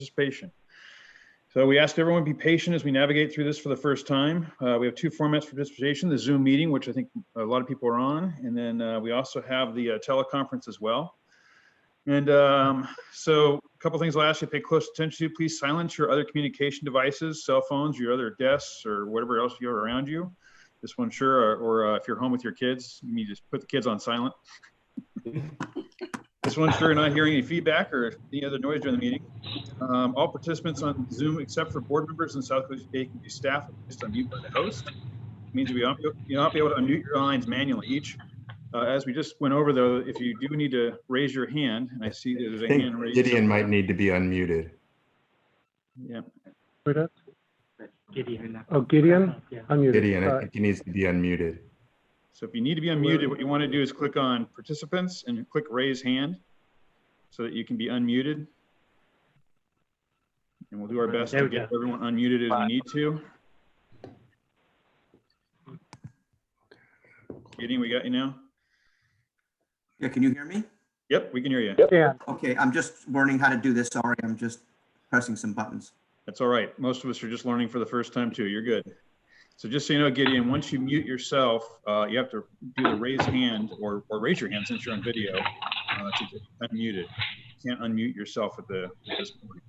participation. So we asked everyone to be patient as we navigate through this for the first time. We have two formats for participation, the Zoom meeting, which I think a lot of people are on, and then we also have the teleconference as well. And so a couple things I'll ask you to pay close attention to. Please silence your other communication devices, cell phones, your other desks, or whatever else you have around you. This one, sure, or if you're home with your kids, you need to just put the kids on silent. Just want to ensure you're not hearing any feedback or any other noise during the meeting. All participants on Zoom, except for board members and South Coast AQMD staff, are just unmute by the host. It means you'll not be able to unmute your lines manually each. As we just went over, though, if you do need to raise your hand, and I see there's a hand raised. Gideon might need to be unmuted. Yeah. Gideon. Oh, Gideon? Yeah. Unmuted. Gideon, I think he needs to be unmuted. So if you need to be unmuted, what you want to do is click on participants and click raise hand so that you can be unmuted. And we'll do our best to get everyone unmuted as we need to. Gideon, we got you now? Yeah, can you hear me? Yep, we can hear you. Yeah. Okay, I'm just learning how to do this. Sorry, I'm just pressing some buttons. That's all right. Most of us are just learning for the first time too. You're good. So just so you know, Gideon, once you mute yourself, you have to do the raise hand or raise your hand since you're on video to get unmuted. You can't unmute yourself at this point.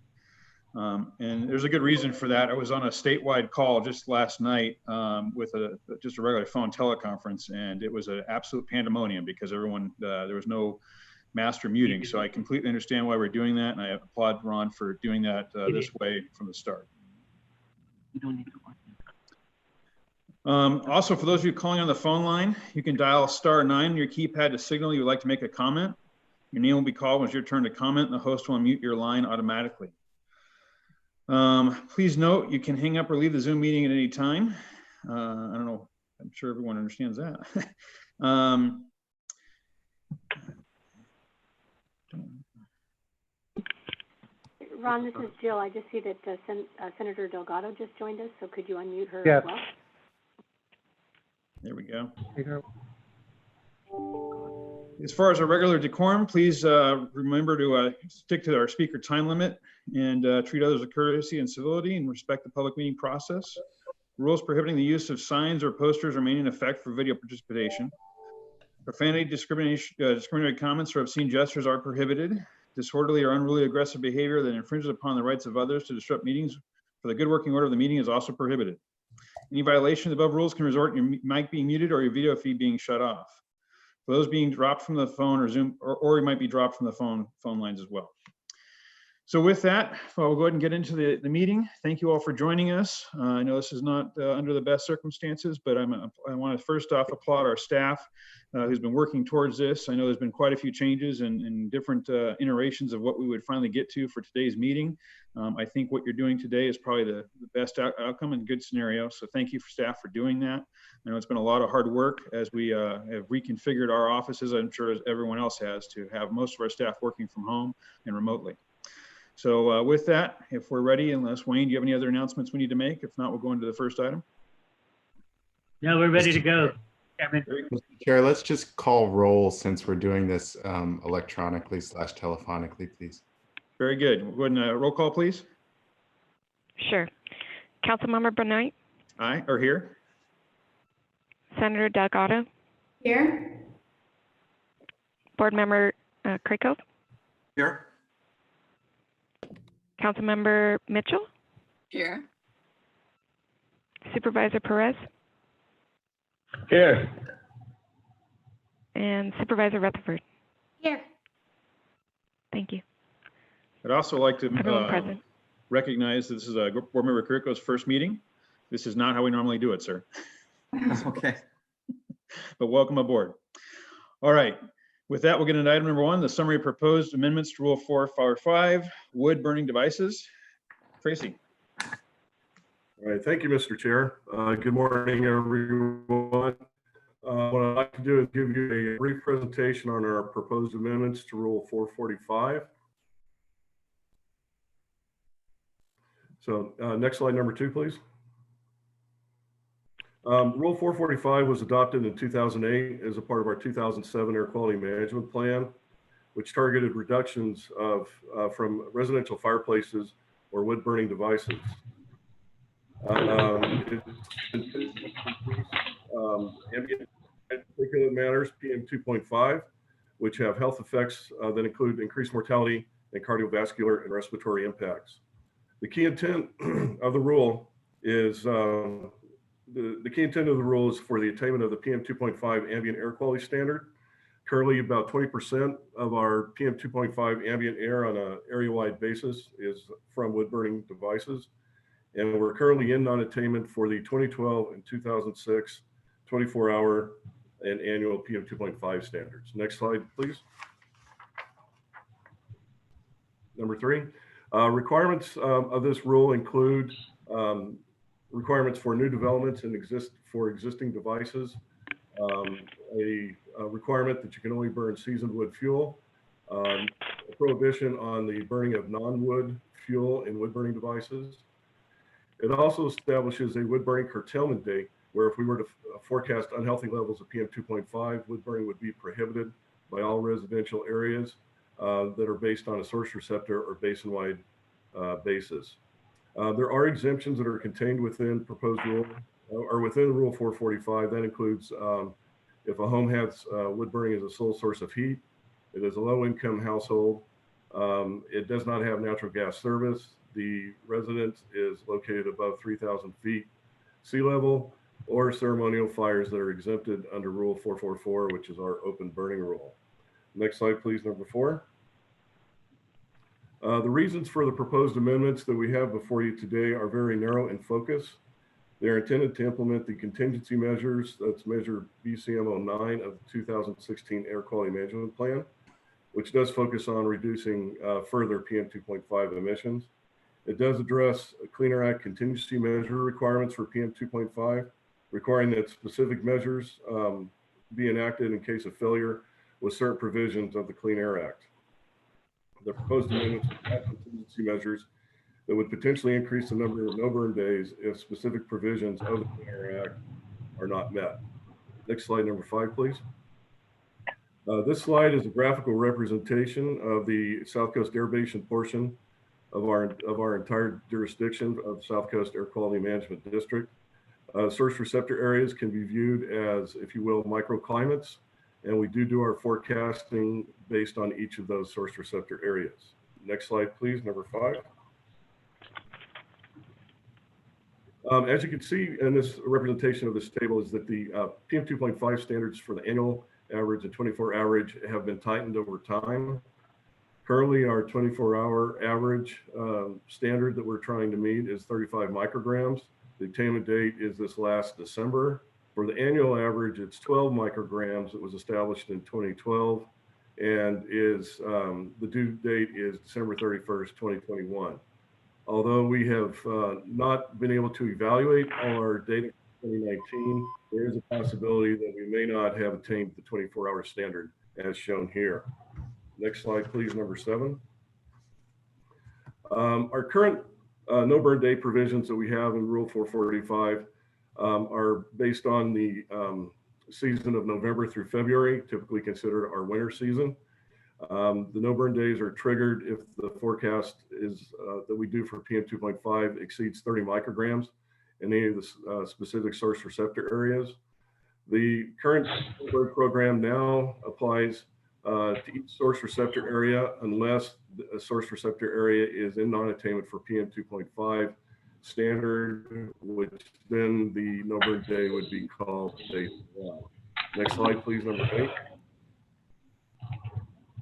And there's a good reason for that. I was on a statewide call just last night with just a regular phone teleconference, and it was an absolute pandemonium because everyone, there was no master muting. So I completely understand why we're doing that, and I applaud Ron for doing that this way from the start. You don't need to watch. Also, for those of you calling on the phone line, you can dial *9 on your keypad to signal you would like to make a comment. Your name will be called when it's your turn to comment, and the host will unmute your line automatically. Please note, you can hang up or leave the Zoom meeting at any time. I don't know, I'm sure everyone understands that. Ron, this is Jill. I just see that Senator Delgado just joined us, so could you unmute her Yes. as well? There we go. There you go. As far as our regular decorum, please remember to stick to our speaker time limit and treat others with courtesy and civility and respect the public meeting process. Rules prohibiting the use of signs or posters remain in effect for video participation. Profanity, discriminatory comments, or obscene gestures are prohibited. Disorderly or unruly aggressive behavior that infringes upon the rights of others to disrupt meetings for the good working order of the meeting is also prohibited. Any violation of the above rules can result in your mic being muted or your video feed being shut off. For those being dropped from the phone or Zoom, or you might be dropped from the phone lines as well. So with that, we'll go ahead and get into the meeting. Thank you all for joining us. I know this is not under the best circumstances, but I want to first off applaud our staff who's been working towards this. I know there's been quite a few changes and different iterations of what we would finally get to for today's meeting. I think what you're doing today is probably the best outcome and good scenario. So thank you for staff for doing that. I know it's been a lot of hard work as we have reconfigured our offices. I'm sure as everyone else has, to have most of our staff working from home and remotely. So with that, if we're ready, unless Wayne, do you have any other announcements we need to make? If not, we'll go into the first item. No, we're ready to go. Chairman. Mr. Chair, let's just call roll since we're doing this electronically / telephonically, please. Very good. We'll go ahead and roll call, please. Sure. Councilmember Benoit? Aye, or here? Senator Delgado? Here. Board Member Krakow? Here. Councilmember Mitchell? Here. Supervisor Perez? Here. And Supervisor Rutherford? Here. Thank you. I'd also like to Everyone present. recognize that this is Board Member Kiriko's first meeting. This is not how we normally do it, sir. Okay. But welcome aboard. All right. With that, we'll get into item number 1, the summary of proposed amendments to Rule 445, wood burning devices. Tracy. All right, thank you, Mr. Chair. Good morning, everyone. What I'd like to do is give you a brief presentation on our proposed amendments to Rule 445. So next slide, number 2, please. Rule 445 was adopted in 2008 as a part of our 2007 Air Quality Management Plan, which targeted reductions of from residential fireplaces or wood-burning devices. Ambient particulate matters, PM 2.5, which have health effects that include increased mortality and cardiovascular and respiratory impacts. The key intent of the rule is the key intent of the rule is for the attainment of the PM 2.5 ambient air quality standard. Currently, about 20% of our PM 2.5 ambient air on an area-wide basis is from wood-burning devices. And we're currently in non-attainment for the 2012 and 2006 24-hour and annual PM 2.5 standards. Next slide, please. Number 3, requirements of this rule include requirements for new developments and for existing devices, a requirement that you can only burn seasoned wood fuel, a prohibition on the burning of non-wood fuel in wood burning devices. It also establishes a wood burning curtailment date where if we were to forecast unhealthy levels of PM 2.5, wood burning would be prohibited by all residential areas that are based on a source receptor or basin-wide basis. There are exemptions that are contained within proposed rule or within Rule 445. That includes if a home has wood burning as a sole source of heat, it is a low-income household, it does not have natural gas service, the residence is located above 3,000 feet sea level, or ceremonial fires that are exempted under Rule 444, which is our open burning rule. Next slide, please, number 4. The reasons for the proposed amendments that we have before you today are very narrow in focus. They're intended to implement the contingency measures, that's measure BCM 09 of the 2016 Air Quality Management Plan, which does focus on reducing further PM 2.5 emissions. It does address Clean Air Act contingency measure requirements for PM 2.5, requiring that specific measures be enacted in case of failure with certain provisions of the Clean Air Act. The proposed amendments have contingency measures that would potentially increase the number of no-burn days if specific provisions of the Clean Air Act are not met. Next slide, number 5, please. This slide is a graphical representation of the South Coast Air Basin portion of our entire jurisdiction of South Coast Air Quality Management District. Source receptor areas can be viewed as, if you will, microclimates, and we do our forecasting based on each of those source receptor areas. Next slide, please, number 5. As you can see in this representation of this table is that the PM 2.5 standards for the annual average and 24 average have been tightened over time. Currently, our 24-hour average standard that we're trying to meet is 35 micrograms. The attainment date is this last December. For the annual average, it's 12 micrograms. It was established in 2012 and is the due date is December 31st, 2021. Although we have not been able to evaluate all our data in 2019, there is a possibility that we may not have attained the 24-hour standard as shown here. Next slide, please, number 7. Our current no burn day provisions that we have in Rule 445 are based on the season of November through February, typically considered our winter season. The no burn days are triggered if the forecast is that we do for PM 2.5 exceeds 30 micrograms in any of the specific source receptor areas. The current program now applies to each source receptor area unless a source receptor area is in non-attainment for PM 2.5 standard, which then the no burn day would be called day 1. Next slide, please, number 8.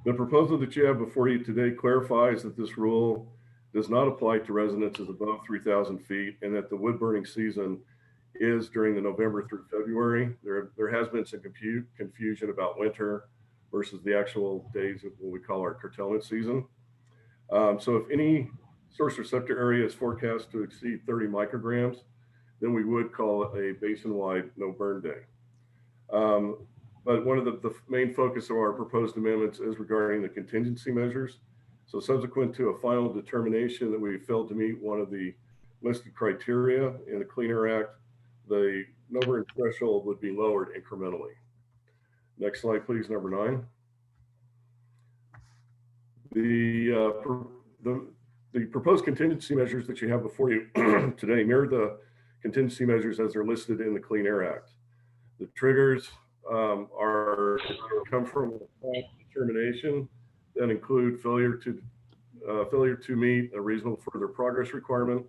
The proposal that you have before you today clarifies that this rule does not apply to residences above 3,000 feet and that the wood burning season is during the November through February. There has been some confusion about winter versus the actual days of what we call our curtailment season. So if any source receptor area is forecast to exceed 30 micrograms, then we would call it a basin-wide no burn day. But one of the main focus of our proposed amendments is regarding the contingency measures. So subsequent to a final determination that we failed to meet one of the listed criteria in the Clean Air Act, the no burn threshold would be lowered incrementally. Next slide, please, number 9. The The proposed contingency measures that you have before you today mirror the contingency measures as they're listed in the Clean Air Act. The triggers come from a determination that include failure to meet a reasonable further progress requirement,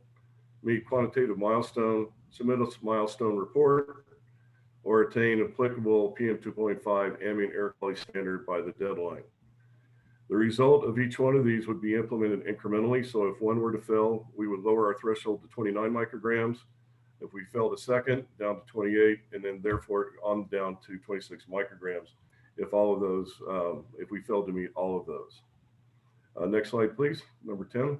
meet quantitative milestone, submit a milestone report, or attain applicable PM 2.5 ambient air quality standard by the deadline. The result of each one of these would be implemented incrementally. So if one were to fail, we would lower our threshold to 29 micrograms. If we failed a second, down to 28, and then therefore on down to 26 micrograms. If all of those, if we failed to meet all of those. Next slide, please. Number 10.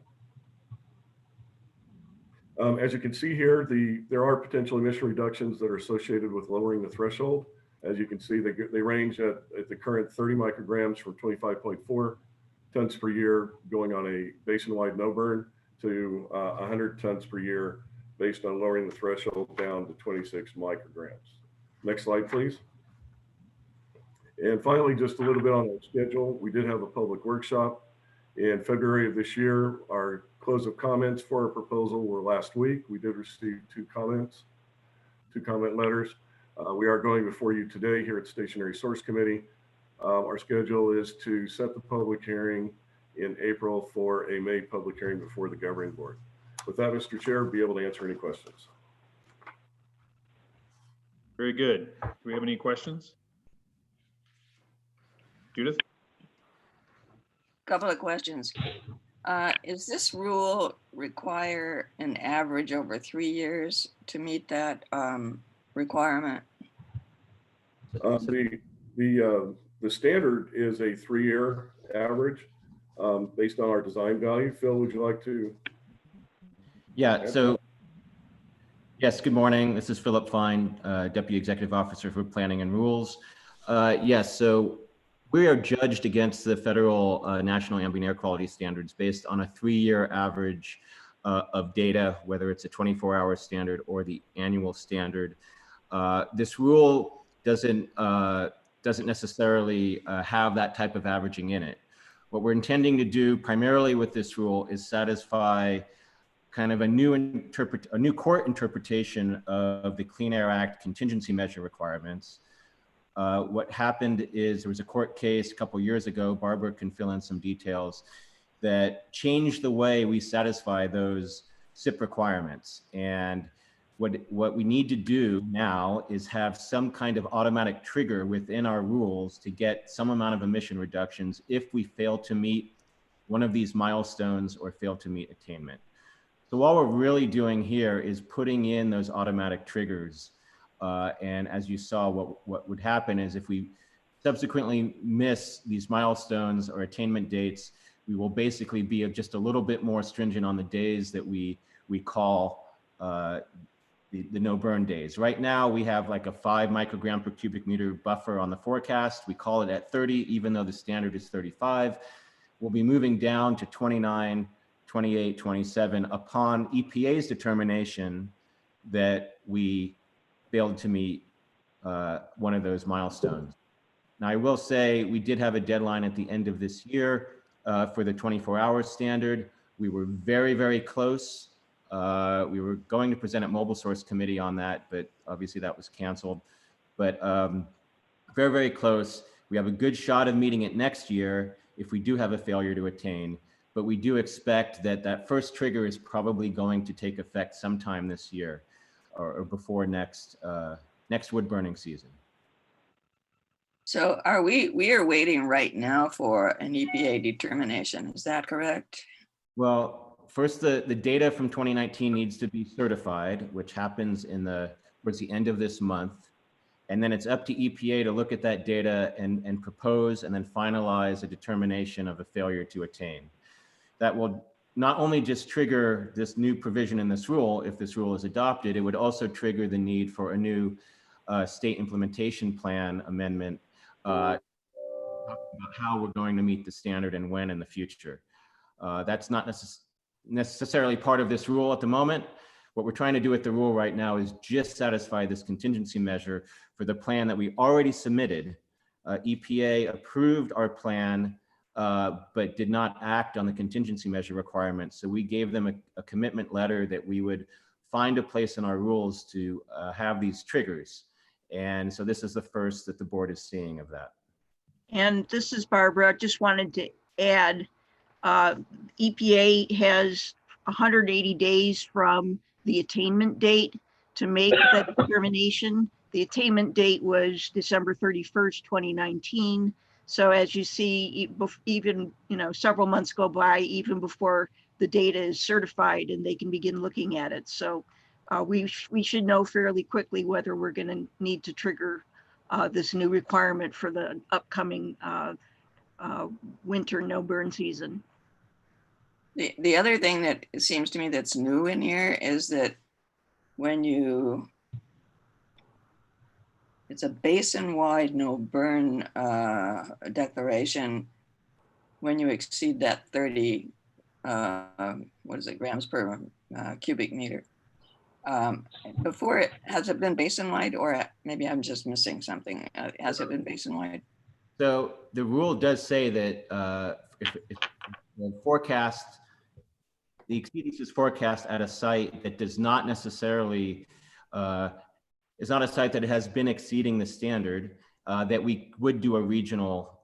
As you can see here, there are potential emission reductions that are associated with lowering the threshold. As you can see, they range at the current 30 micrograms from 25.4 tons per year going on a basin-wide no burn to 100 tons per year based on lowering the threshold down to 26 micrograms. Next slide, please. And finally, just a little bit on our schedule. We did have a public workshop in February of this year. Our close of comments for our proposal were last week. We did receive two comment letters. We are going before you today here at Stationary Source Committee. Our schedule is to set the public hearing in April for a May public hearing before the governing board. With that, Mr. Chair, be able to answer any questions. Very good. Do we have any questions? Judith? Couple of questions. Is this rule require an average over 3 years to meet that requirement? The standard is a 3-year average based on our design value. Phil, would you like to? Yeah, so yes, good morning. This is Philip Fine, Deputy Executive Officer for Planning and Rules. Yes, so we are judged against the federal national ambient air quality standards based on a 3-year average of data, whether it's a 24-hour standard or the annual standard. This rule doesn't necessarily have that type of averaging in it. What we're intending to do primarily with this rule is satisfy kind of a new court interpretation of the Clean Air Act contingency measure requirements. What happened is there was a court case a couple years ago, Barbara can fill in some details, that changed the way we satisfy those SIP requirements. And what we need to do now is have some kind of automatic trigger within our rules to get some amount of emission reductions if we fail to meet one of these milestones or fail to meet attainment. So all we're really doing here is putting in those automatic triggers. And as you saw, what would happen is if we subsequently miss these milestones or attainment dates, we will basically be just a little bit more stringent on the days that we call the no burn days. Right now, we have like a 5 microgram per cubic meter buffer on the forecast. We call it at 30, even though the standard is 35. We'll be moving down to 29, 28, 27 upon EPA's determination that we failed to meet one of those milestones. Now, I will say we did have a deadline at the end of this year for the 24-hour standard. We were very, very close. We were going to present at Mobile Source Committee on that, but obviously that was canceled. But very, very close. We have a good shot of meeting it next year if we do have a failure to attain. But we do expect that that first trigger is probably going to take effect sometime this year or before next wood burning season. So we are waiting right now for an EPA determination. Is that correct? Well, first the data from 2019 needs to be certified, which happens towards the end of this month. And then it's up to EPA to look at that data and propose and then finalize a determination of a failure to attain. That will not only just trigger this new provision in this rule, if this rule is adopted, it would also trigger the need for a new state implementation plan amendment about how we're going to meet the standard and when in the future. That's not necessarily part of this rule at the moment. What we're trying to do with the rule right now is just satisfy this contingency measure for the plan that we already submitted. EPA approved our plan but did not act on the contingency measure requirements. So we gave them a commitment letter that we would find a place in our rules to have these triggers. And so this is the first that the board is seeing of that. And this is Barbara. Just wanted to add, EPA has 180 days from the attainment date to make that determination. The attainment date was December 31st, 2019. So as you see, even, several months go by even before the data is certified and they can begin looking at it. So we should know fairly quickly whether we're going to need to trigger this new requirement for the upcoming winter no burn season. The other thing that it seems to me that's new in here is that when it's a basin-wide no burn declaration, when you exceed that 30, grams per cubic meter. Before it, has it been basin-wide, or maybe I'm just missing something? Has it been basin-wide? So the rule does say that if the forecast, the exceedance is forecast at a site that does not necessarily, is not a site that has been exceeding the standard, that we would do a regional,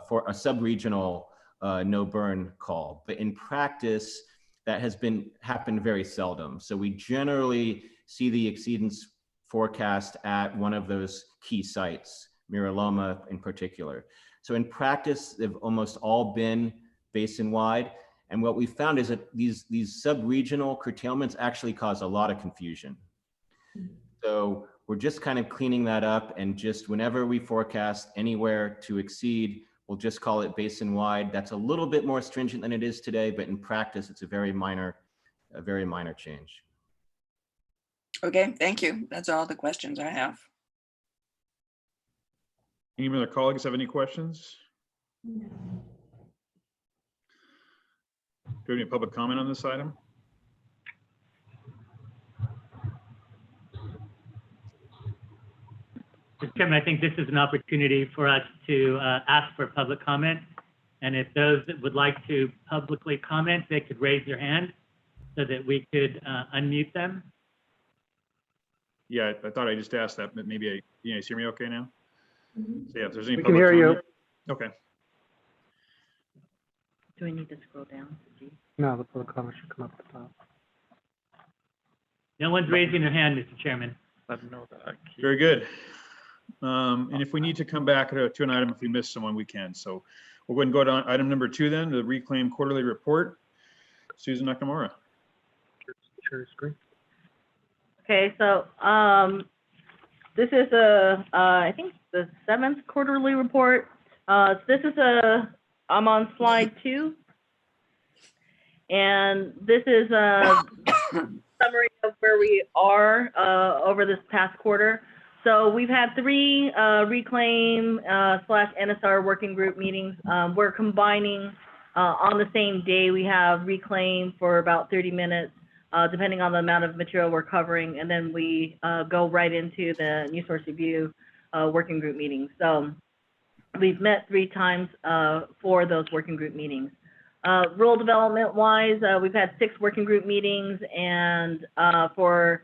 for a sub-regional no burn call. But in practice, that has happened very seldom. So we generally see the exceedance forecast at one of those key sites, Miraloma in particular. So in practice, they've almost all been basin-wide. And what we found is that these sub-regional curtailments actually cause a lot of confusion. So we're just kind of cleaning that up, and just whenever we forecast anywhere to exceed, we'll just call it basin-wide. That's a little bit more stringent than it is today, but in practice, it's a very minor change. Okay, thank you. That's all the questions I have. Any other colleagues have any questions? Do you have any public comment on this item? Mr. Chairman, I think this is an opportunity for us to ask for public comment. And if those that would like to publicly comment, they could raise their hand so that we could unmute them. Yeah, I thought I just asked that, but maybe you guys hear me okay now? So yeah, if there's any We can public hear comment. you. Okay. Do we need to scroll down? No, the public comment should come up at the top. No one's raising their hand, Mr. Chairman. Very good. And if we need to come back to an item, if we miss someone, we can. So we'll go ahead and go to item number 2 then, the Reclaim Quarterly Report. Susan Nakamura. Share screen. Okay, so this is I think the 7th quarterly report. I'm on slide 2. And this is a summary of where we are over this past quarter. So we've had 3 Reclaim / NSR working group meetings. We're combining on the same day. We have Reclaim for about 30 minutes, depending on the amount of material we're covering. And then we go right into the New Source Review working group meetings. So we've met 3 times for those working group meetings. Rule development wise, we've had 6 working group meetings, and for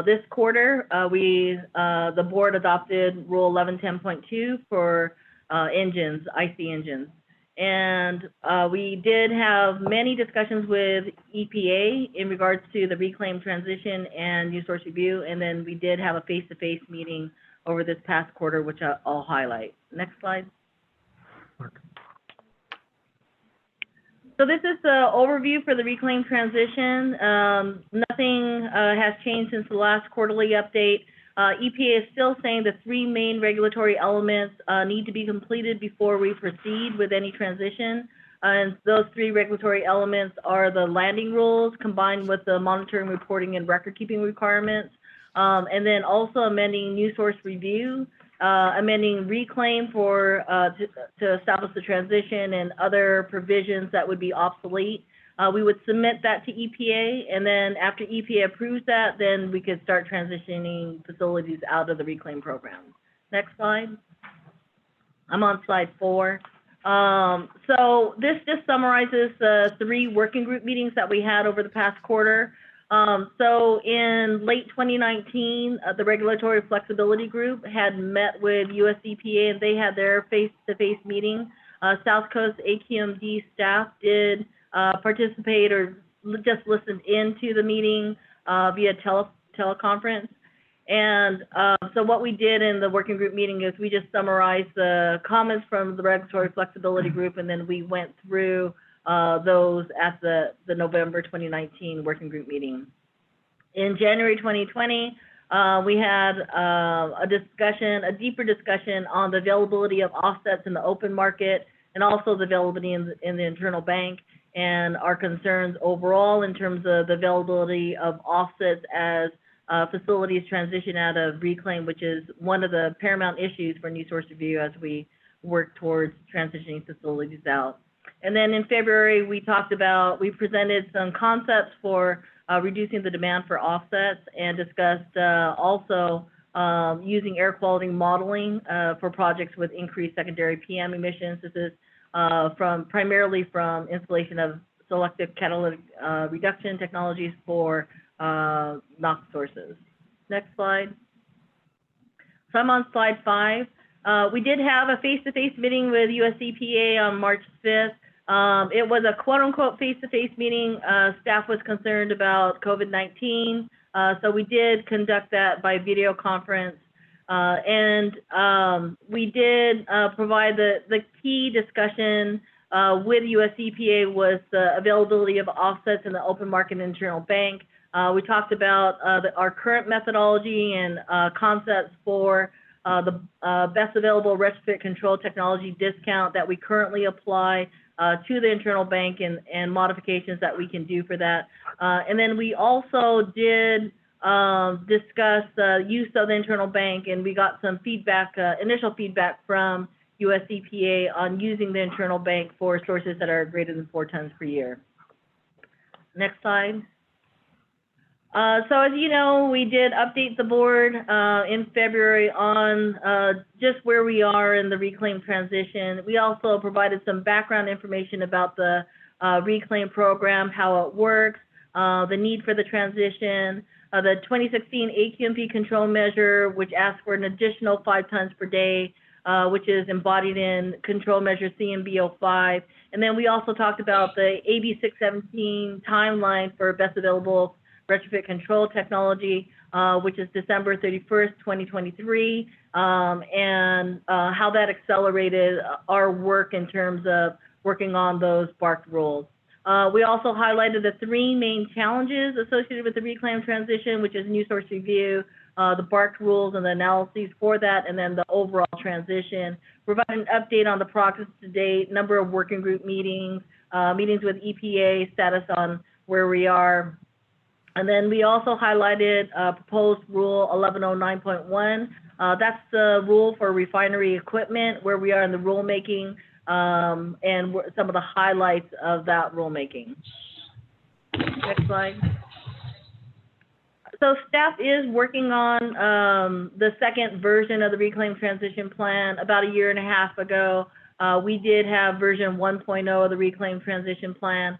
this quarter, the board adopted Rule 1110.2 for engines, IC engines. And we did have many discussions with EPA in regards to the reclaim transition and New Source Review. And then we did have a face-to-face meeting over this past quarter, which I'll highlight. Next slide. So this is the overview for the reclaim transition. Nothing has changed since the last quarterly update. EPA is still saying the 3 main regulatory elements need to be completed before we proceed with any transition. And those 3 regulatory elements are the landing rules combined with the monitoring, reporting, and record keeping requirements. And then also amending New Source Review, amending reclaim for to establish the transition and other provisions that would be obsolete. We would submit that to EPA, and then after EPA approves that, then we could start transitioning facilities out of the reclaim program. Next slide. I'm on slide 4. So this just summarizes the 3 working group meetings that we had over the past quarter. So in late 2019, the Regulatory Flexibility Group had met with US EPA and they had their face-to-face meeting. South Coast AQMD staff did participate or just listened into the meeting via teleconference. And so what we did in the working group meeting is we just summarized the comments from the Regulatory Flexibility Group, and then we went through those at the November 2019 working group meeting. In January 2020, we had a deeper discussion on the availability of offsets in the open market and also the availability in the internal bank, and our concerns overall in terms of the availability of offsets as facilities transition out of reclaim, which is one of the paramount issues for new source review as we work towards transitioning facilities out. And then in February, we presented some concepts for reducing the demand for offsets and discussed also using air quality modeling for projects with increased secondary PM emissions. This is primarily from installation of selective catalytic reduction technologies for NOx sources. Next slide. So I'm on slide 5. We did have a face-to-face meeting with US EPA on March 5th. It was a quote-unquote face-to-face meeting. Staff was concerned about COVID-19, so we did conduct that by video conference. And we did provide the key discussion with US EPA was the availability of offsets in the open market and internal bank. We talked about our current methodology and concepts for the best available retrofit control technology discount that we currently apply to the internal bank and modifications that we can do for that. And then we also did discuss the use of the internal bank, and we got some feedback, initial feedback from US EPA on using the internal bank for sources that are greater than 4 tons per year. Next slide. So as you know, we did update the board in February on just where we are in the reclaim transition. We also provided some background information about the reclaim program, how it works, the need for the transition, the 2016 AQMD control measure, which asks for an additional 5 tons per day, which is embodied in control measure CMB05. And then we also talked about the AB 617 timeline for best available retrofit control technology, which is December 31st, 2023, and how that accelerated our work in terms of working on those BARC rules. We also highlighted the 3 main challenges associated with the reclaim transition, which is new source review, the BARC rules and the analyses for that, and then the overall transition. Provide an update on the progress to date, number of working group meetings, meetings with EPA, status on where we are. And then we also highlighted proposed rule 1109.1. That's the rule for refinery equipment, where we are in the rulemaking, and some of the highlights of that rulemaking. Next slide. So staff is working on the second version of the reclaim transition plan. About 1.5 years ago, we did have version 1.0 of the reclaim transition plan.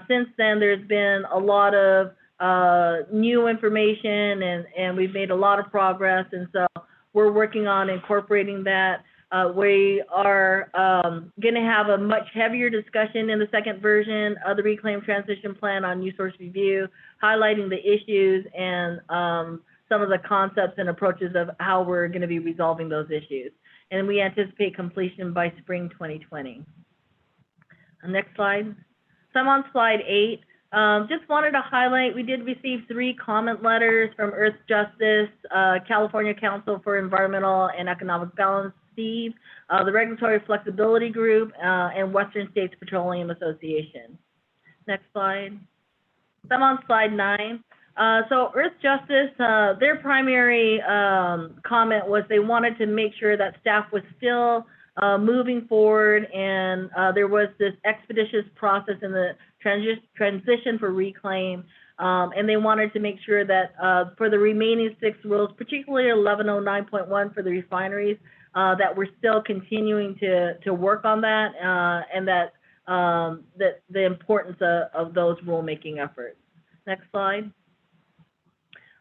Since then, there's been a lot of new information, and we've made a lot of progress, and so we're working on incorporating that. We are going to have a much heavier discussion in the second version of the reclaim transition plan on new source review, highlighting the issues and some of the concepts and approaches of how we're going to be resolving those issues. And we anticipate completion by spring 2020. Next slide. So I'm on slide 8. Just wanted to highlight, we did receive 3 comment letters from Earth Justice, California Council for Environmental and Economic Balance, STEVE, the Regulatory Flexibility Group, and Western States Petroleum Association. Next slide. So I'm on slide 9. So Earth Justice, their primary comment was they wanted to make sure that staff was still moving forward, and there was this expeditious process in the transition for reclaim, and they wanted to make sure that for the remaining 6 rules, particularly 1109.1 for the refineries, that we're still continuing to work on that, and that the importance of those rulemaking efforts. Next slide.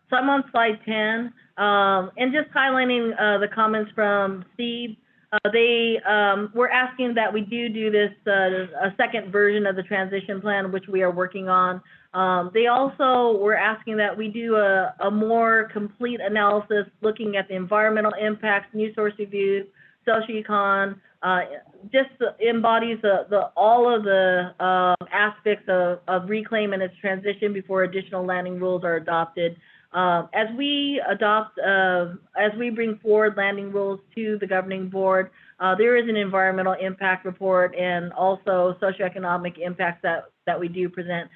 So I'm on slide 10, and just highlighting the comments from Steve. They were asking that we do this a second version of the transition plan, which we are working on. They also were asking that we do a more complete analysis looking at the environmental impacts, new source review, socio-econ, just embodies all of the aspects of reclaim and its transition before additional landing rules are adopted. As we bring forward landing rules to the governing board, there is an environmental impact report and also socioeconomic impacts that we do present.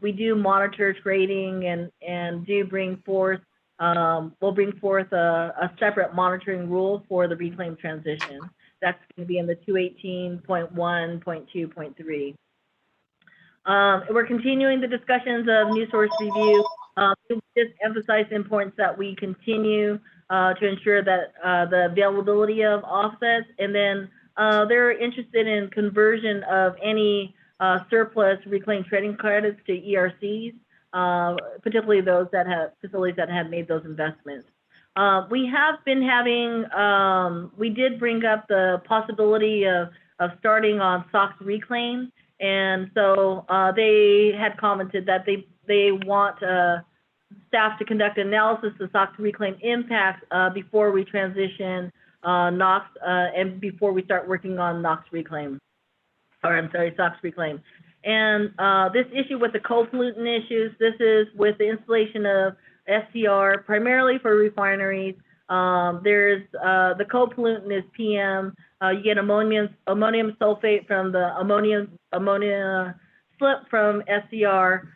We do monitor trading and do bring forth, we'll bring forth a separate monitoring rule for the reclaim transition. That's going to be in the 218.1.2.3. We're continuing the discussions of new source review. Just emphasize the importance that we continue to ensure that the availability of offsets, and then they're interested in conversion of any surplus reclaimed trading credits to ERCs, particularly those that have facilities that have made those investments. We have been having, we did bring up the possibility of starting on SOX reclaim, and so they had commented that they want staff to conduct analysis of SOX reclaim impacts before we transition NOx and before we start working on NOx reclaim, or I'm sorry, SOX reclaim. And this issue with the co-pollutant issues, this is with the installation of SCR, primarily for refineries. There's the co-pollutant is PM. You get ammonium sulfate from the ammonia slip from SCR.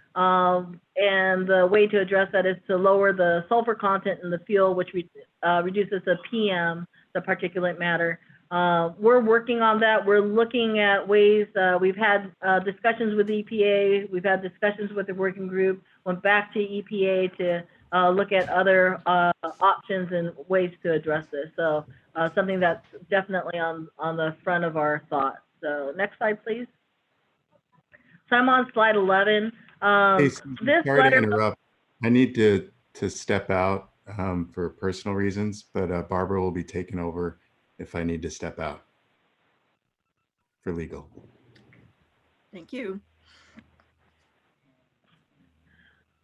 And the way to address that is to lower the sulfur content in the fuel, which reduces the PM, the particulate matter. We're working on that. We're looking at ways, we've had discussions with EPA, we've had discussions with the working group, went back to EPA to look at other options and ways to address this. So something that's definitely on the front of our thoughts. So next slide, please. So I'm on slide 11. Hey, This sorry letter, to interrupt. I need to step out for personal reasons, but Barbara will be taking over if I need to step out for legal. Thank you.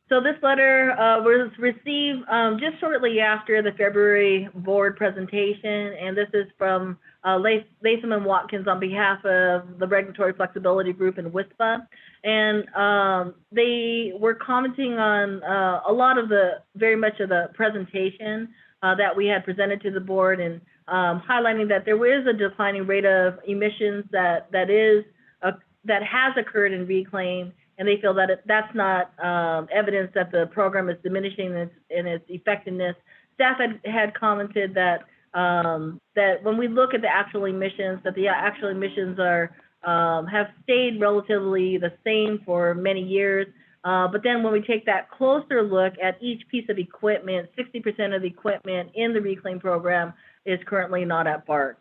So this letter was received just shortly after the February board presentation, and this is from Latham and Watkins on behalf of the Regulatory Flexibility Group in WISPA. And they were commenting on a lot of very much of the presentation that we had presented to the board, and highlighting that there is a declining rate of emissions that has occurred in reclaim, and they feel that that's not evidence that the program is diminishing in its effectiveness. Staff had commented that that when we look at the actual emissions, that the actual emissions have stayed relatively the same for many years. But then when we take that closer look at each piece of equipment, 60% of the equipment in the reclaim program is currently not at BART.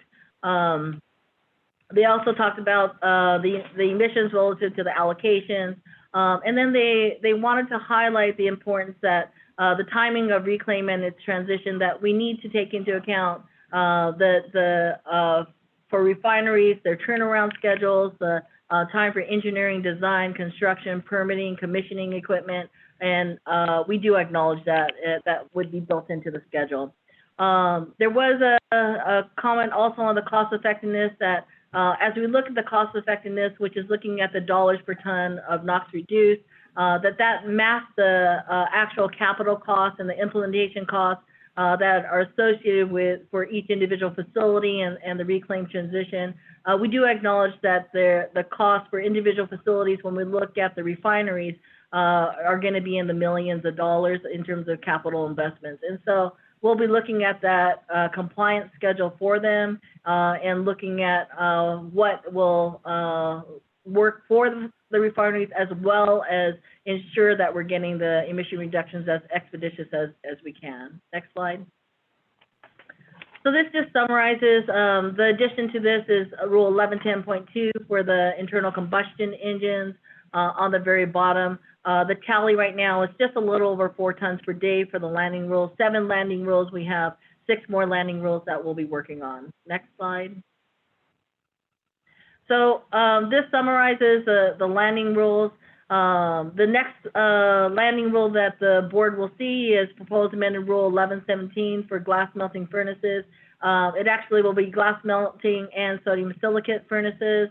They also talked about the emissions relative to the allocations. And then they wanted to highlight the importance that the timing of reclaim and its transition, that we need to take into account for refineries, their turnaround schedules, the time for engineering, design, construction, permitting, commissioning equipment, and we do acknowledge that that would be built into the schedule. There was a comment also on the cost effectiveness that as we look at the cost effectiveness, which is looking at the dollars per ton of NOx reduced, that masks the actual capital costs and the implementation costs that are associated for each individual facility and the reclaim transition. We do acknowledge that the cost for individual facilities, when we look at the refineries, are going to be in the millions of dollars in terms of capital investments. And so we'll be looking at that compliance schedule for them and looking at what will work for the refineries, as well as ensure that we're getting the emission reductions as expeditious as we can. Next slide. So this just summarizes, the addition to this is Rule 1110.2 for the internal combustion engines on the very bottom. The tally right now is just a little over 4 tons per day for the landing rules. 7 landing rules. We have 6 more landing rules that we'll be working on. Next slide. So this summarizes the landing rules. The next landing rule that the board will see is proposed amended Rule 1117 for glass melting furnaces. It actually will be glass melting and sodium silicate furnaces.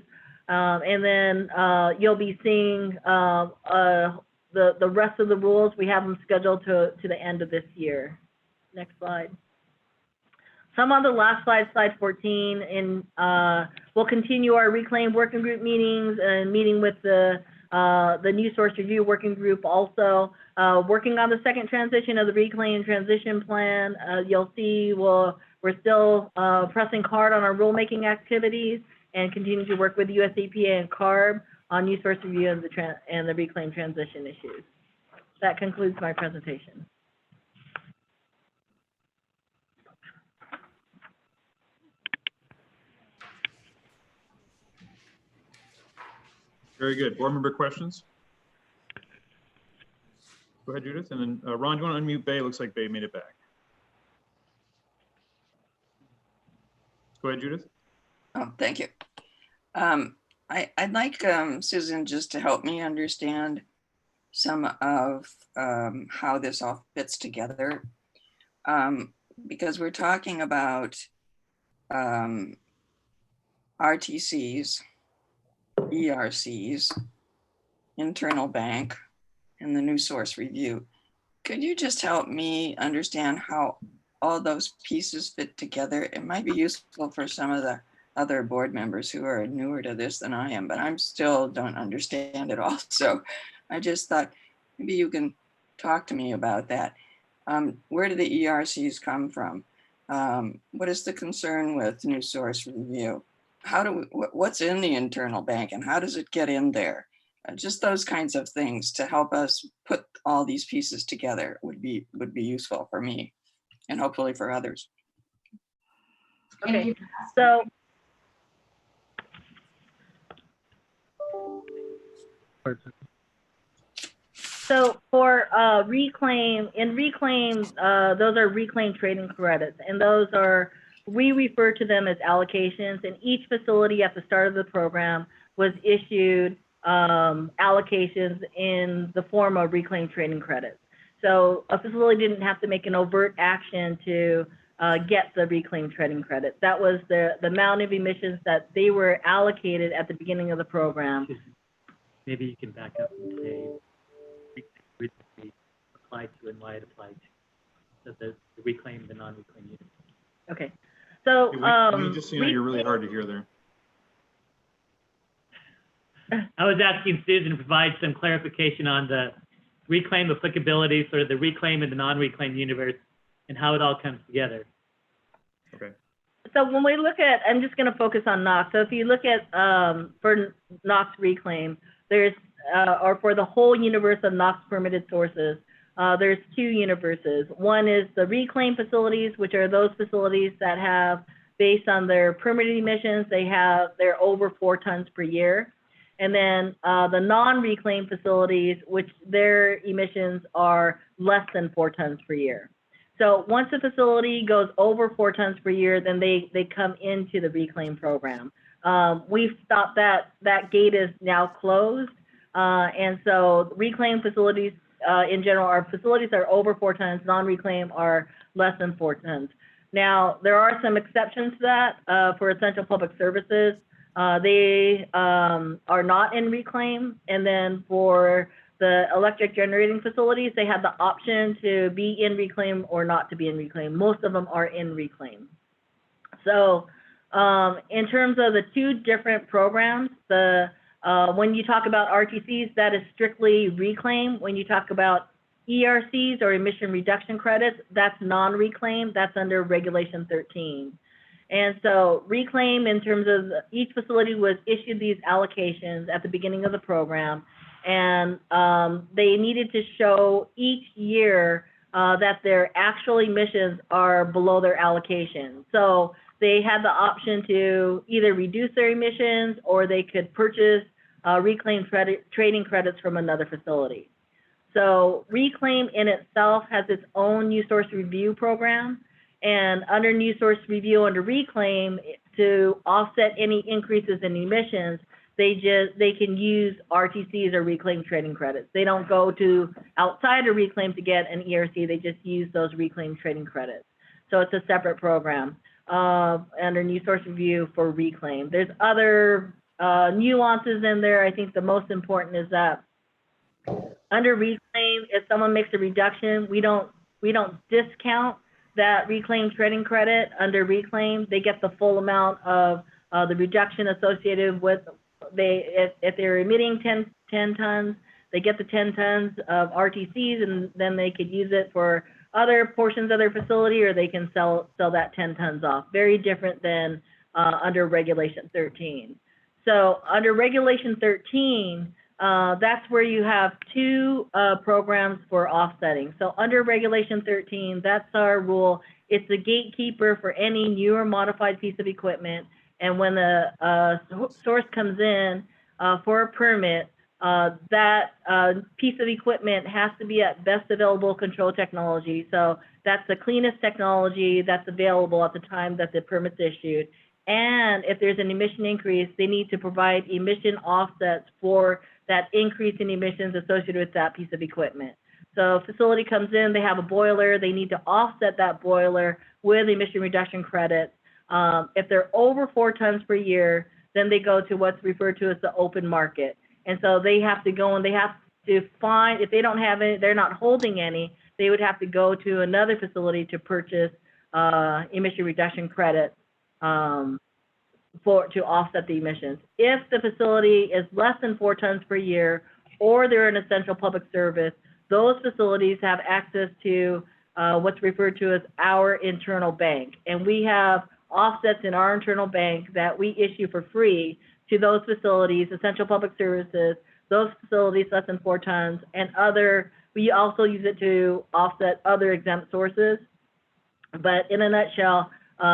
And then you'll be seeing the rest of the rules. We have them scheduled to the end of this year. Next slide. Some on the last slide, slide 14, and we'll continue our Reclaim Working Group meetings and meeting with the New Source Review Working Group also, working on the second transition of the Reclaim Transition Plan. You'll see we're still pressing hard on our rulemaking activities and continue to work with US EPA and CARB on New Source Review and the Reclaim Transition issues. That concludes my presentation. Very good. Board member questions? Go ahead, Judith. And then Ron, do you want to unmute Bay? Looks like Bay made it back. Go ahead, Judith. Oh, thank you. I'd like Susan just to help me understand some of how this all fits together. Because we're talking about RTCs, ERCs, internal bank, and the New Source Review. Could you just help me understand how all those pieces fit together? It might be useful for some of the other board members who are newer to this than I am, but I'm still don't understand it all. So I just thought maybe you can talk to me about that. Where do the ERCs come from? What is the concern with New Source Review? How do what's in the internal bank and how does it get in there? Just those kinds of things to help us put all these pieces together would be useful for me and hopefully for others. Okay, so for Reclaim, in Reclaim, those are Reclaim trading credits, and those are, we refer to them as allocations, and each facility at the start of the program was issued allocations in the form of Reclaim trading credits. So a facility didn't have to make an overt action to get the Reclaim trading credits. That was the amount of emissions that they were allocated at the beginning of the program. Maybe you can back up and say recently applied to and why it applied to. So the Reclaim, the non-Reclaim units. Okay. So we just, you know, you're really hard to hear there. I was asking Susan to provide some clarification on the Reclaim applicability, sort of the Reclaim and the non-Reclaim universe, and how it all comes together. Okay. So when we look at, I'm just going to focus on NOx. So if you look at for NOx Reclaim, there's or for the whole universe of NOx permitted sources, there's 2 universes. One is the Reclaim facilities, which are those facilities that have, based on their permitted emissions, they're over 4 tons per year. And then the non-Reclaim facilities, which their emissions are less than 4 tons per year. So once a facility goes over 4 tons per year, then they come into the Reclaim program. We've stopped that gate is now closed. And so Reclaim facilities in general are facilities that are over 4 tons, non-Reclaim are less than 4 tons. Now, there are some exceptions to that for essential public services. They are not in Reclaim. And then for the electric generating facilities, they have the option to be in Reclaim or not to be in Reclaim. Most of them are in Reclaim. So in terms of the 2 different programs, when you talk about RTCs, that is strictly Reclaim. When you talk about ERCs or emission reduction credits, that's non-Reclaim, that's under Regulation 13. And so Reclaim, in terms of each facility, was issued these allocations at the beginning of the program, and they needed to show each year that their actual emissions are below their allocation. So they had the option to either reduce their emissions or they could purchase reclaim trading credits from another facility. So Reclaim in itself has its own new source review program, and under new source review under Reclaim, to offset any increases in emissions, they can use RTCs or Reclaim trading credits. They don't go to outside of Reclaim to get an ERC, they just use those Reclaim trading credits. So it's a separate program under new source review for Reclaim. There's other nuances in there. I think the most important is that under Reclaim, if someone makes a reduction, we don't discount that Reclaim trading credit. Under Reclaim, they get the full amount of the reduction associated with if they're emitting 10 tons, they get the 10 tons of RTCs, and then they could use it for other portions of their facility, or they can sell that 10 tons off. Very different than under Regulation 13. So under Regulation 13, that's where you have two programs for offsetting. So under Regulation 13, that's our rule. It's a gatekeeper for any new or modified piece of equipment. And when the source comes in for a permit, that piece of equipment has to be at best available control technology. So that's the cleanest technology that's available at the time that the permit's issued. And if there's an emission increase, they need to provide emission offsets for that increase in emissions associated with that piece of equipment. So facility comes in, they have a boiler, they need to offset that boiler with emission reduction credits. If they're over 4 tons per year, then they go to what's referred to as the open market. And so they have to go and they have to find, if they don't have any, they're not holding any, they would have to go to another facility to purchase emission reduction credits to offset the emissions. If the facility is less than 4 tons per year, or they're an essential public service, those facilities have access to what's referred to as our internal bank. And we have offsets in our internal bank that we issue for free to those facilities, essential public services, those facilities less than 4 tons, and we also use it to offset other exempt sources. But in a nutshell,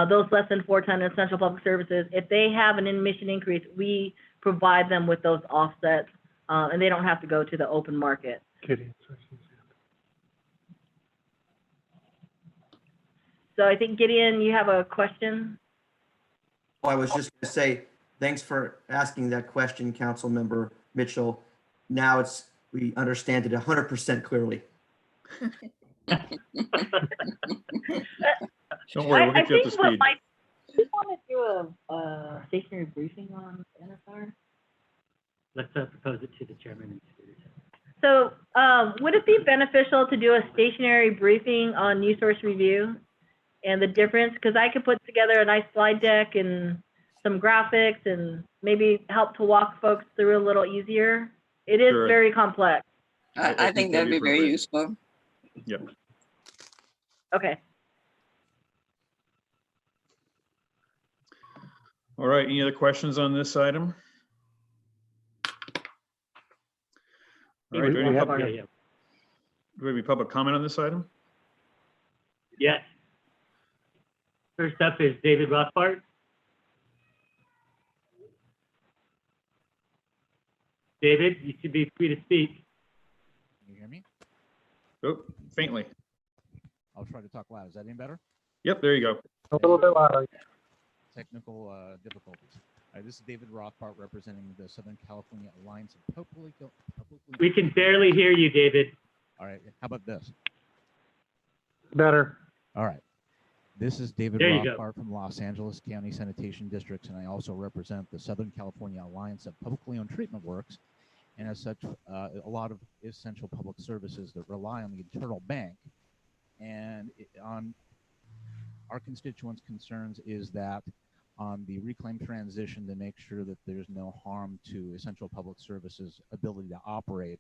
those less than 4 ton essential public services, if they have an emission increase, we provide them with those offsets, and they don't have to go to the open market. So I think, Gideon, you have a question? Oh, I was just going to say, thanks for asking that question, Council Member Mitchell. Now we understand it 100% clearly. Don't worry, we'll get you up to speed. Do you want to do a stationary briefing on NSR? Let's propose it to the chairman. So would it be beneficial to do a stationary briefing on new source review and the difference? Because I could put together a nice slide deck and some graphics and maybe help to walk folks through a little easier. It is very complex. I think that'd be very useful. Yep. Okay. All right, any other questions on this item? All right, do we have any public comment on this item? Yes. First up is David Rothbart. David, you should be free to speak. Can you hear me? Oh, faintly. I'll try to talk loud. Is that any better? Yep, there you go. A little bit louder. Technical difficulties. This is David Rothbart representing the Southern California Alliance of Publicly. We can barely hear you, David. All right. How about this? Better. All right. This is David There you go. Rothbart from Los Angeles County Sanitation Districts, and I also represent the Southern California Alliance of Publicly Owned Treatment Works, and as such, a lot of essential public services that rely on the internal bank. And on our constituents' concerns is that on the reclaim transition, to make sure that there's no harm to essential public services' ability to operate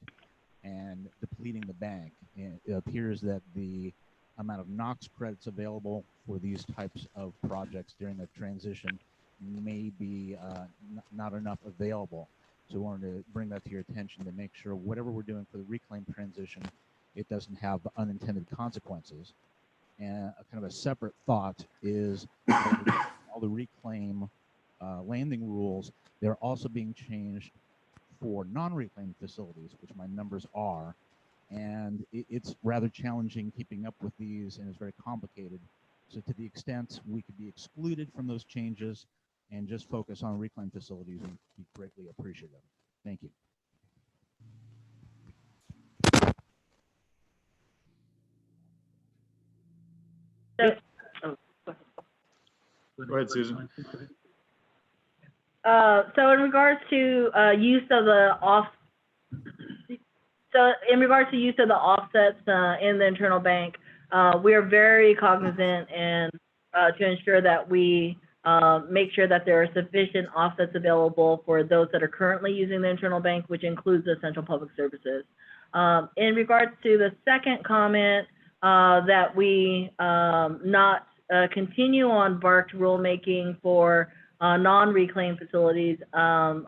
and depleting the bank. And it appears that the amount of NOx credits available for these types of projects during the transition may be not enough available. So I wanted to bring that to your attention to make sure whatever we're doing for the reclaim transition it doesn't have unintended consequences. And a kind of a separate thought is all the reclaim landing rules, they're also being changed for non-reclaimed facilities, which my numbers are. And it's rather challenging keeping up with these, and it's very complicated. So to the extent we could be excluded from those changes and just focus on reclaimed facilities, we'd be greatly appreciative. Thank you. Go ahead, Susan. So in regards to use of the offsets in the internal bank, we are very cognizant and to ensure that we make sure that there are sufficient offsets available for those that are currently using the internal bank, which includes essential public services. In regards to the second comment, that we not continue on BARC rulemaking for non-reclaimed facilities,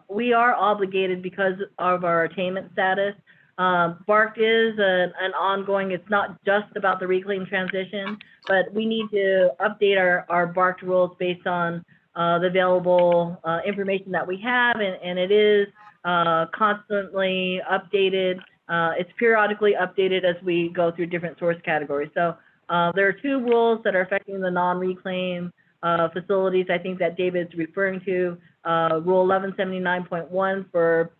we are obligated because of our attainment status. BARC is an ongoing, it's not just about the reclaim transition, but we need to update our BARC rules based on the available information that we have, and it is constantly updated. It's periodically updated as we go through different source categories. So there are two rules that are affecting the non-reclaim facilities, I think that David's referring to, Rule 1179.1 for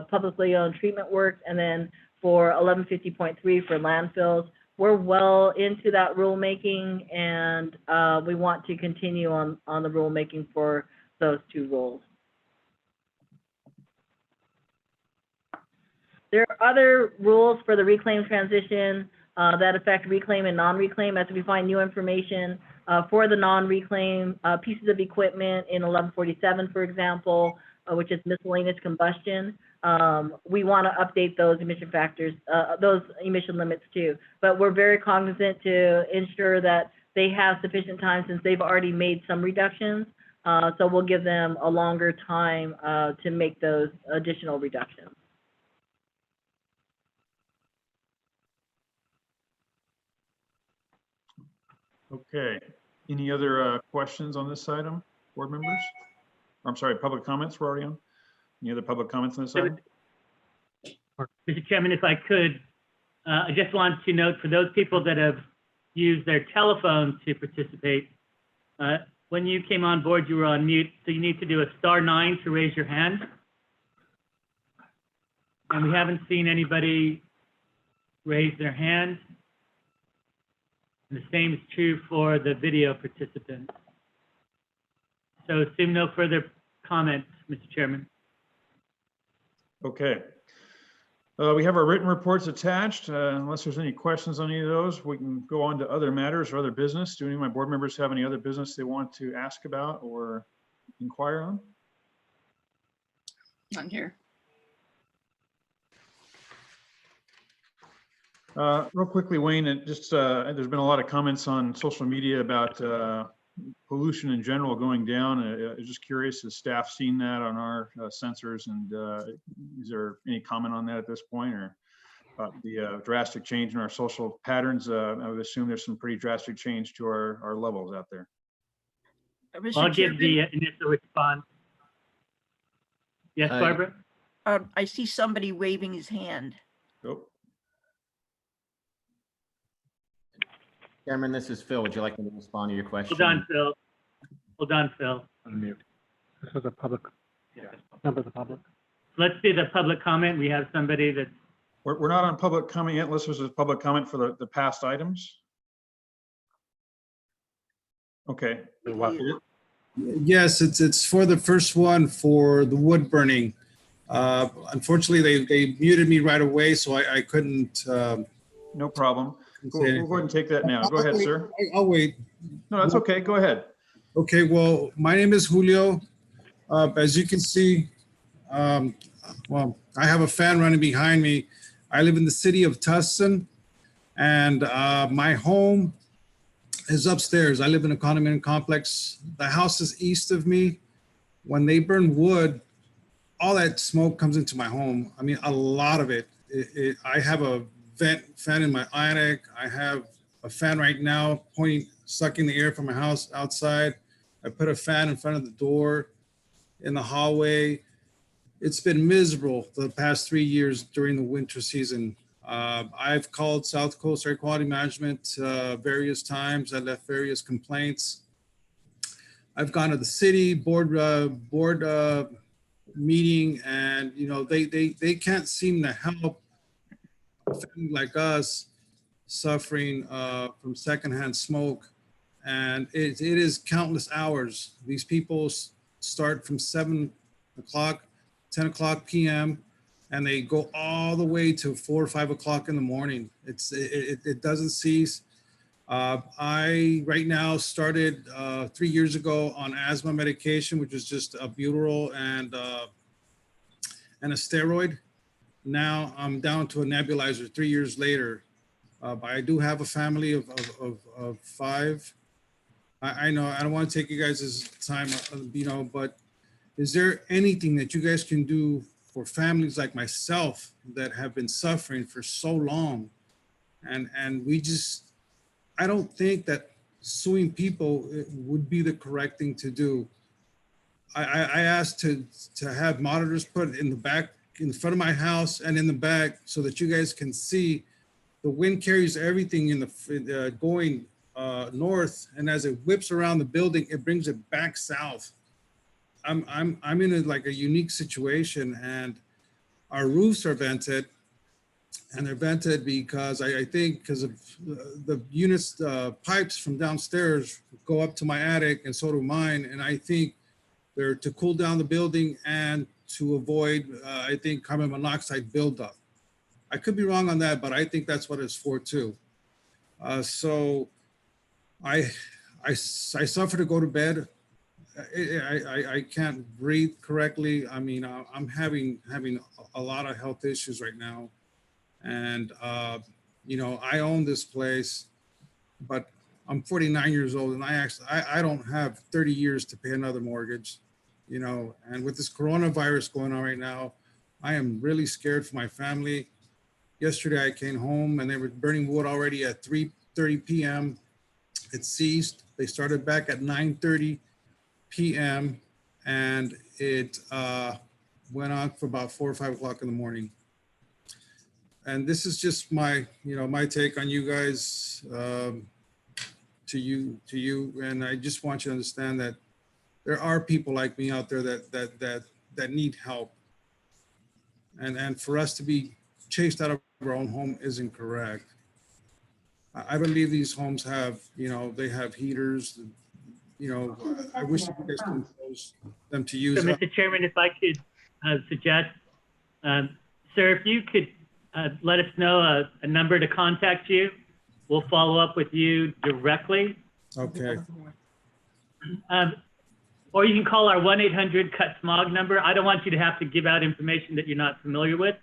publicly owned treatment works, and then for 1150.3 for landfills. We're well into that rulemaking, and we want to continue on the rulemaking for those two rules. There are other rules for the reclaim transition that affect reclaim and non-reclaim as we find new information for the non-reclaim pieces of equipment in 1147, for example, which is miscellaneous combustion. We want to update those emission factors, those emission limits too. But we're very cognizant to ensure that they have sufficient time since they've already made some reductions. So we'll give them a longer time to make those additional reductions. Okay. Any other questions on this item, board members? I'm sorry, public comments we're already on? Any other public comments on this item? Mr. Chairman, if I could, I just want to note for those people that have used their telephone to participate, when you came on board, you were on mute, so you need to do a *9 to raise your hand. And we haven't seen anybody raise their hand. And the same is true for the video participants. So assume no further comments, Mr. Chairman. Okay. We have our written reports attached. Unless there's any questions on any of those, we can go on to other matters or other business. Do any of my board members have any other business they want to ask about or inquire on? None here. Real quickly, Wayne, there's been a lot of comments on social media about pollution in general going down. I was just curious, has staff seen that on our sensors, and is there any comment on that at this point, or the drastic change in our social patterns? I would assume there's some pretty drastic change to our levels out there. I'll give the initial response. Yes, Barbara? I see somebody waving his hand. Oh. Chairman, this is Phil. Would you like me to respond to your question? Hold on, Phil. Hold on, Phil. Unmute. This was a public, member of the public. Let's do the public comment. We have somebody that's. We're not on public comment yet, unless there's a public comment for the past items. Okay. Yes, it's for the first one for the wood burning. Unfortunately, they muted me right away, so I couldn't. No problem. We'll go ahead and take that now. Go ahead, sir. I'll wait. No, that's okay. Go ahead. Okay, well, my name is Julio. As you can see, well, I have a fan running behind me. I live in the city of Tustin, and my home is upstairs. I live in a condominium complex. The house is east of me. When they burn wood, all that smoke comes into my home. I mean, a lot of it. I have a fan in my attic. I have a fan right now sucking the air from my house outside. I put a fan in front of the door in the hallway. It's been miserable the past 3 years during the winter season. I've called South Coast Air Quality Management various times. I left various complaints. I've gone to the city board meeting, and they can't seem to help a family like us suffering from secondhand smoke. And it is countless hours. These people start from 7 o'clock, 10 o'clock p.m., and they go all the way to 4 or 5 o'clock in the morning. It doesn't cease. I right now started 3 years ago on asthma medication, which is just albuterol and a steroid. Now I'm down to a nebulizer 3 years later. But I do have a family of 5. I know I don't want to take you guys' time, but is there anything that you guys can do for families like myself that have been suffering for so long? And I don't think that suing people would be the correct thing to do. I asked to have monitors put in the back, in front of my house and in the back, so that you guys can see. The wind carries everything in the going north, and as it whips around the building, it brings it back south. I'm in like a unique situation, and our roofs are vented, and they're vented because I think because of the units, pipes from downstairs go up to my attic, and so do mine, and I think they're to cool down the building and to avoid, I think, carbon monoxide buildup. I could be wrong on that, but I think that's what it's for too. So I suffer to go to bed. I can't breathe correctly. I mean, I'm having a lot of health issues right now. And, I own this place, but I'm 49 years old, and I don't have 30 years to pay another mortgage, and with this coronavirus going on right now, I am really scared for my family. Yesterday I came home and they were burning wood already at 3:30 p.m. It ceased. They started back at 9:30 p.m. and it went on for about 4 or 5 o'clock in the morning. And this is just my take on you guys, to you. And I just want you to understand that there are people like me out there that need help. And for us to be chased out of our own home isn't correct. I believe these homes have, they have heaters. I wish you guys could impose them to use. So, Mr. Chairman, if I could suggest, sir, if you could let us know a number to contact you, we'll follow up with you directly. Okay. Or you can call our 1-800-CUT-SMOG number. I don't want you to have to give out information that you're not familiar with,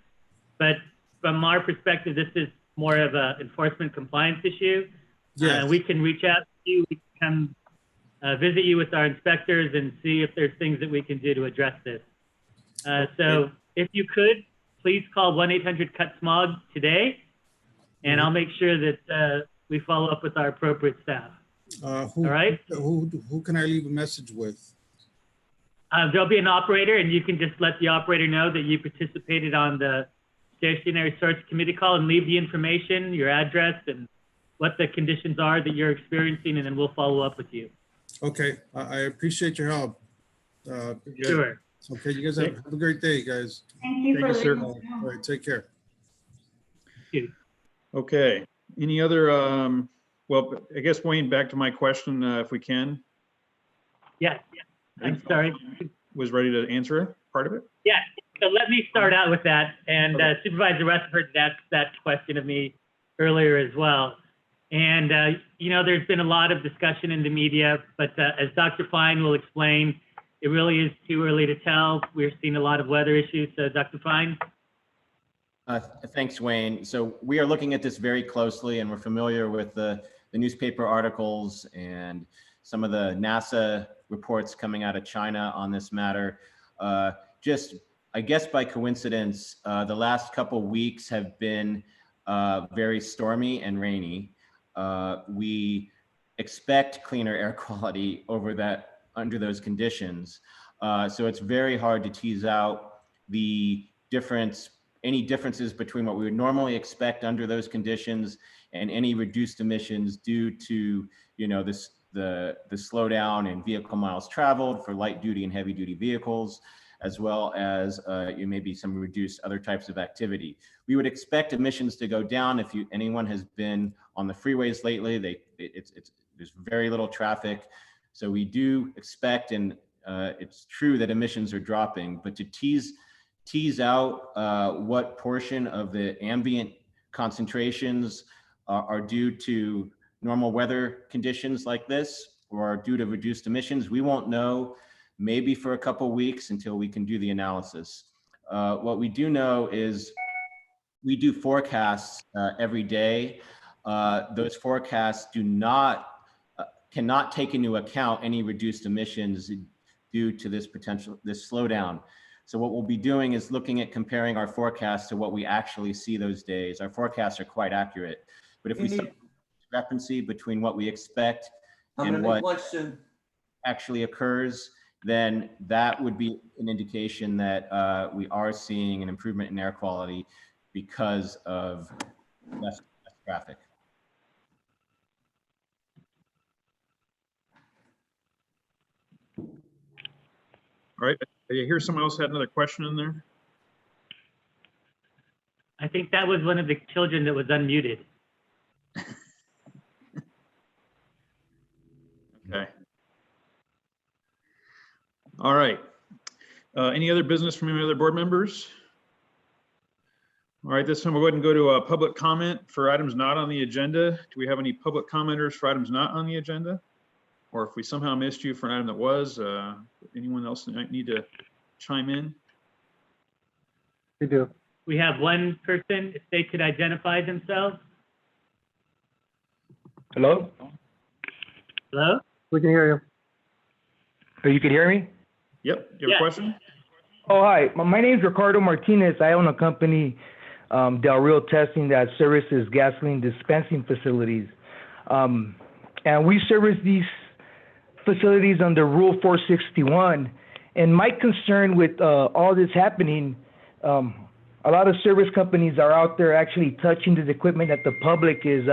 but from our perspective, this is more of an enforcement compliance issue. Yes. We can reach out to you. We can come visit you with our inspectors and see if there's things that we can do to address this. So if you could, please call 1-800-CUT-SMOG today, and I'll make sure that we follow up with our appropriate staff. All right? Who can I leave a message with? There'll be an operator, and you can just let the operator know that you participated on the stationary source committee call and leave the information, your address, and what the conditions are that you're experiencing, and then we'll follow up with you. Okay, I appreciate your help. Sure. Okay, you guys have a great day, guys. Thank you for sir. letting us know. All right, take care. Okay, any other, well, I guess Wayne, back to my question, if we can. Yes, I'm sorry. Was ready to answer part of it? Yeah, so let me start out with that. And Supervisor Rutherford asked that question of me earlier as well. And, there's been a lot of discussion in the media, but as Dr. Fine will explain, it really is too early to tell. We're seeing a lot of weather issues. So Dr. Fine? Thanks, Wayne. So we are looking at this very closely, and we're familiar with the newspaper articles and some of the NASA reports coming out of China on this matter. Just, I guess by coincidence, the last couple weeks have been very stormy and rainy. We expect cleaner air quality under those conditions. So it's very hard to tease out any differences between what we would normally expect under those conditions and any reduced emissions due to, the slowdown in vehicle miles traveled for light duty and heavy duty vehicles, as well as maybe some reduced other types of activity. We would expect emissions to go down. If anyone has been on the freeways lately, there's very little traffic. So we do expect, and it's true that emissions are dropping, but to tease out what portion of the ambient concentrations are due to normal weather conditions like this or due to reduced emissions, we won't know maybe for a couple weeks until we can do the analysis. What we do know is we do forecasts every day. Those forecasts cannot take into account any reduced emissions due to this slowdown. So what we'll be doing is looking at comparing our forecasts to what we actually see those days. Our forecasts are quite accurate, but if we see a discrepancy between what we expect and what actually occurs, then that would be an indication that we are seeing an improvement in air quality because of less traffic. All right, I hear someone else had another question in there. I think that was one of the children that was unmuted. Okay. All right. Any other business from any other board members? All right, this time we'll go ahead and go to a public comment for items not on the agenda. Do we have any public commenters for items not on the agenda? Or if we somehow missed you for an item that was, anyone else might need to chime in? We do. We have one person, if they could identify themselves. Hello? Hello? We can hear you. So you can hear me? Yep, you have a question? Oh, hi. My name is Ricardo Martinez. I own a company, Del Rio Testing, that services gasoline dispensing facilities. And we service these facilities under Rule 461. And my concern with all this happening, a lot of service companies are out there actually touching this equipment that the public is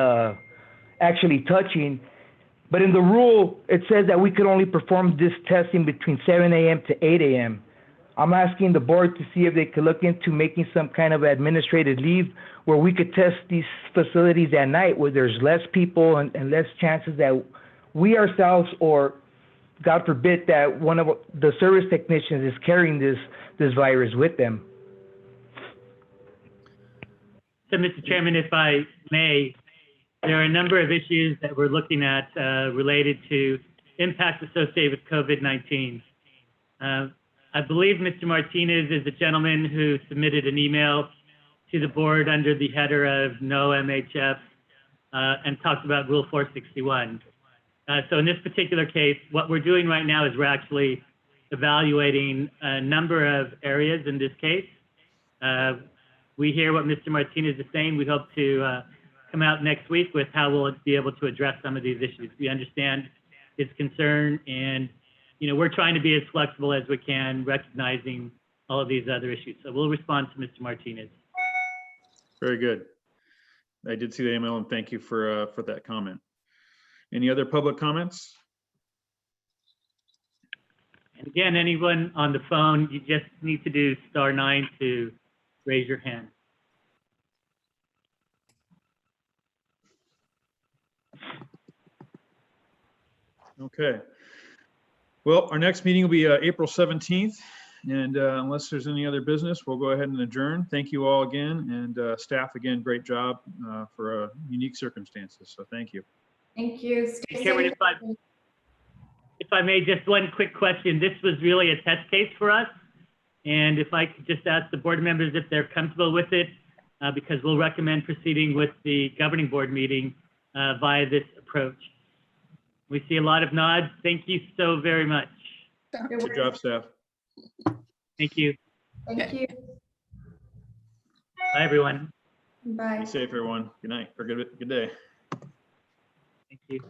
actually touching. But in the rule, it says that we could only perform this testing between 7 a.m. to 8 a.m. I'm asking the board to see if they could look into making some kind of administrative leave where we could test these facilities at night where there's less people and less chances that we ourselves, or God forbid, that one of the service technicians is carrying this virus with them. So, Mr. Chairman, if I may, there are a number of issues that we're looking at related to impacts associated with COVID-19. I believe Mr. Martinez is the gentleman who submitted an email to the board under the header of no MHF and talked about Rule 461. So in this particular case, what we're doing right now is we're actually evaluating a number of areas in this case. We hear what Mr. Martinez is saying. We hope to come out next week with how we'll be able to address some of these issues. We understand his concern, and we're trying to be as flexible as we can, recognizing all of these other issues. So we'll respond to Mr. Martinez. Very good. I did see the email, and thank you for that comment. Any other public comments? And again, anyone on the phone, you just need to do *9 to raise your hand. Okay. Well, our next meeting will be April 17th. And unless there's any other business, we'll go ahead and adjourn. Thank you all again. And staff, again, great job for unique circumstances. So thank you. Thank you. Stay Chairman, safe. if I may, just one quick question. This was really a test case for us. And if I could just ask the board members if they're comfortable with it, because we'll recommend proceeding with the governing board meeting via this approach. We see a lot of nods. Thank you so very much. Good job, staff. Thank you. Thank you. Bye, everyone. Bye. Be safe, everyone. Good night or good day. Thank you.